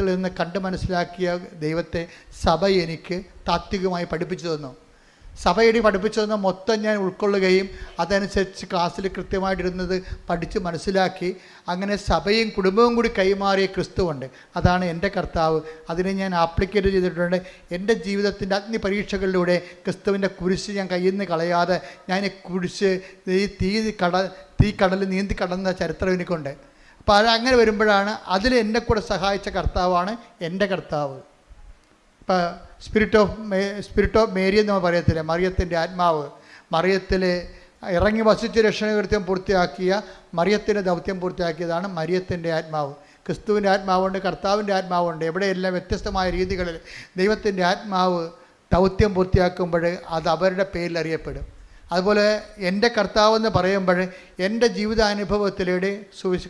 നിന്ന് കണ്ട് മനസ്സിലാക്കിയ ദൈവത്തെ സഭ എനിക്ക് താത്വികമായി പഠിപ്പിച്ചു തന്നു. സഭയുടെ പഠിപ്പിച്ചു തന്ന മൊത്തം ഞാൻ ഉൾക്കൊള്ളുകയും അതനുസരിച്ച് ക്ലാസ്സിൽ കൃത്യമായിട്ടിരുന്നത് പഠിച്ച് മനസ്സിലാക്കി അങ്ങനെ സഭയും കുടുംബവും കൂടി കൈമാറിയ ക്രിസ്തുവുണ്ട്. അതാണ് എൻ്റെ കർത്താവ്. അതിനെ ഞാൻ ആപ്ലിക്കേറ്റ് ചെയ്തിട്ടുണ്ട്. എൻ്റെ ജീവിതത്തിൻ്റെ അഗ്നി പരീക്ഷകളിലൂടെ ക്രിസ്തുവിൻ്റെ കുരിശ് ഞാൻ കയ്യിൽ നിന്ന് കളയാതെ ഞാൻ കുരിശ് ഈ തീ കടൽ നീന്തി കടന്ന ചരിത്രം എനിക്കുണ്ട്. അപ്പോൾ അതങ്ങനെ വരുമ്പോഴാണ് അതിൽ എന്നെ കൂടെ സഹായിച്ച കർത്താവാണ് എൻ്റെ കർത്താവ്. ഇപ്പോൾ സ്പിരിറ്റ് ഓഫ് മേരി എന്ന് പറയത്തില്ല, മറിയത്തിൻ്റെ ആത്മാവ്. മറിയത്തിൽ ഇറങ്ങി വസിച്ച് രക്ഷണകൃത്യം പൂർത്തിയാക്കിയ മറിയത്തിൻ്റെ ദൗത്യം പൂർത്തിയാക്കിയതാണ് മറിയത്തിൻ്റെ ആത്മാവ്. ക്രിസ്തുവിൻ്റെ ആത്മാവുണ്ട്, കർത്താവിൻ്റെ ആത്മാവുണ്ട്. എവിടെയെല്ലാം വ്യത്യസ്തമായ രീതികളിൽ ദൈവത്തിൻ്റെ ആത്മാവ് ദൗത്യം പൂർത്തിയാക്കുമ്പോൾ അത് അവരുടെ പേരിൽ അറിയപ്പെടും. അതുപോലെ എൻ്റെ കർത്താവെന്ന് പറയുമ്പോൾ എൻ്റെ ജീവിതാനുഭവത്തിലൂടെ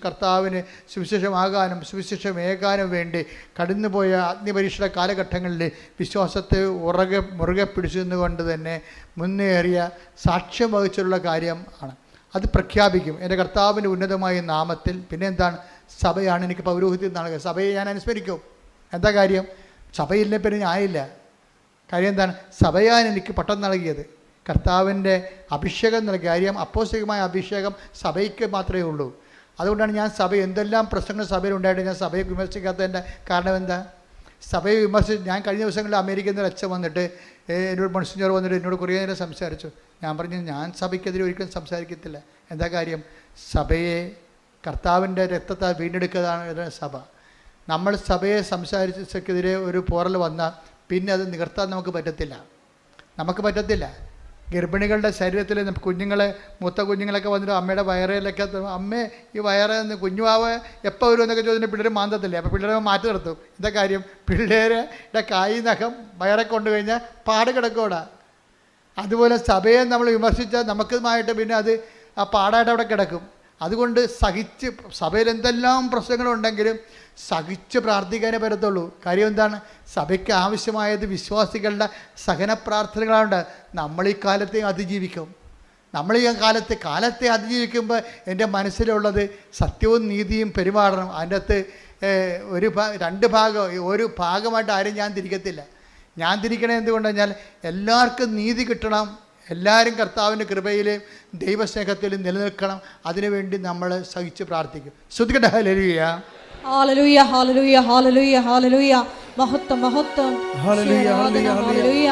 കർത്താവിന് സുവിശേഷമാകാനും സുവിശേഷമേകാനും വേണ്ടി കടന്നുപോയ അഗ്നിപരീക്ഷയുടെ കാലഘട്ടങ്ങളിൽ വിശ്വാസത്തെ മുറുകെ പിടിച്ചുകൊണ്ട് തന്നെ മുന്നേറിയ സാക്ഷ്യം വഹിച്ചുള്ള കാര്യം ആണ്. അത് പ്രഖ്യാപിക്കും എൻ്റെ കർത്താവിൻ്റെ ഉന്നതമായ നാമത്തിൽ. പിന്നെ എന്താണ്? സഭയാണ് എനിക്ക് പൗരോഹിത്യം നൽകുക. സഭയെ ഞാൻ അനുസ്മരിക്കും. എന്താ കാര്യം? സഭയില്ലേ പിന്നെ ഞാനില്ല. കാര്യം എന്താണ്? സഭയാണ് എനിക്ക് പട്ടം നൽകിയത്, കർത്താവിൻ്റെ അഭിഷേകം നൽകിയ കാര്യം. അപ്പോസ്തലികമായ അഭിഷേകം സഭയ്ക്ക് മാത്രമേ ഉള്ളൂ. അതുകൊണ്ടാണ് ഞാൻ എന്തെല്ലാം പ്രശ്നങ്ങൾ സഭയിലുണ്ടായിട്ട് ഞാൻ സഭയെ വിമർശിക്കാത്തതിൻ്റെ കാരണം എന്താ? സഭയെ ഞാൻ കഴിഞ്ഞ ദിവസങ്ങളിൽ അമേരിക്കയിൽ നിന്ന് അച്ഛൻ വന്നിട്ട് എന്നോട് മോൺസിഞ്ഞർ വന്നിട്ട് എന്നോട് കുറേ നേരം സംസാരിച്ചു. ഞാൻ പറഞ്ഞു, ഞാൻ സഭയ്ക്കെതിരെ ഒരിക്കലും സംസാരിക്കത്തില്ല. എന്താ കാര്യം? സഭയെ കർത്താവിൻ്റെ രക്തത്താൽ വീണ്ടെടുക്കുന്നതാണ് സഭ. നമ്മൾ സഭയെ സംസാരിച്ചെതിരെ ഒരു പോറൽ വന്നാൽ പിന്നെ അത് നികർത്താൻ നമുക്ക് പറ്റത്തില്ല. ഗർഭിണികളുടെ ശരീരത്തിൽ കുഞ്ഞുങ്ങളെ, മൂത്ത കുഞ്ഞുങ്ങളൊക്കെ വന്നിട്ട് അമ്മയുടെ വയറിലൊക്കെ, അമ്മേ ഈ വയറ് കുഞ്ഞുവാവ് എപ്പോൾ വരും എന്നൊക്കെ ചോദിച്ചിട്ട് പിള്ളേർ മാന്തത്തില്ലേ. അപ്പോൾ പിള്ളേരെ മാറ്റി നിർത്തും. എന്താ കാര്യം? പിള്ളേരുടെ കായ് നഖം വയറെ കൊണ്ടു കഴിഞ്ഞാൽ പാട് കിടക്കൂടാ. അതുപോലെ സഭയെ നമ്മൾ വിമർശിച്ചാൽ നമുക്കുമായിട്ട് പിന്നെ അത് ആ പാടായിട്ട് അവിടെ കിടക്കും. അതുകൊണ്ട് സഹിച്ച്, സഭയിൽ എന്തെല്ലാം പ്രശ്നങ്ങളുണ്ടെങ്കിലും സഹിച്ച് പ്രാർത്ഥിക്കാനേ പറ്റത്തുള്ളൂ. കാര്യം എന്താണ്? സഭയ്ക്ക് ആവശ്യമായത് വിശ്വാസികളുടെ സഹന പ്രാർത്ഥനകളാണ്. നമ്മൾ ഈ കാലത്തെ അതിജീവിക്കും. നമ്മൾ ഈ കാലത്തെ അതിജീവിക്കുമ്പോൾ എൻ്റെ മനസ്സിലുള്ളത് സത്യവും നീതിയും പെരുമാറണം. അതിൻ്റെ അകത്ത് രണ്ട് ഭാഗം, ഒരു ഭാഗമായിട്ട് ആരും ഞാൻ തിരിക്കത്തില്ല. ഞാൻ തിരിക്കണേ എന്തുകൊണ്ടെന്ന് കഴിഞ്ഞാൽ എല്ലാവർക്കും നീതി കിട്ടണം, എല്ലാവരും കർത്താവിൻ്റെ കൃപയിലും ദൈവസ്നേഹത്തിലും നിലനിൽക്കണം. അതിനുവേണ്ടി നമ്മൾ സഹിച്ച് പ്രാർത്ഥിക്കും. ശ്രുതിക്കട്ടെ. Hallelujah, hallelujah, hallelujah, hallelujah, hallelujah. മഹത്വം, മഹത്വം. Hallelujah, hallelujah, hallelujah.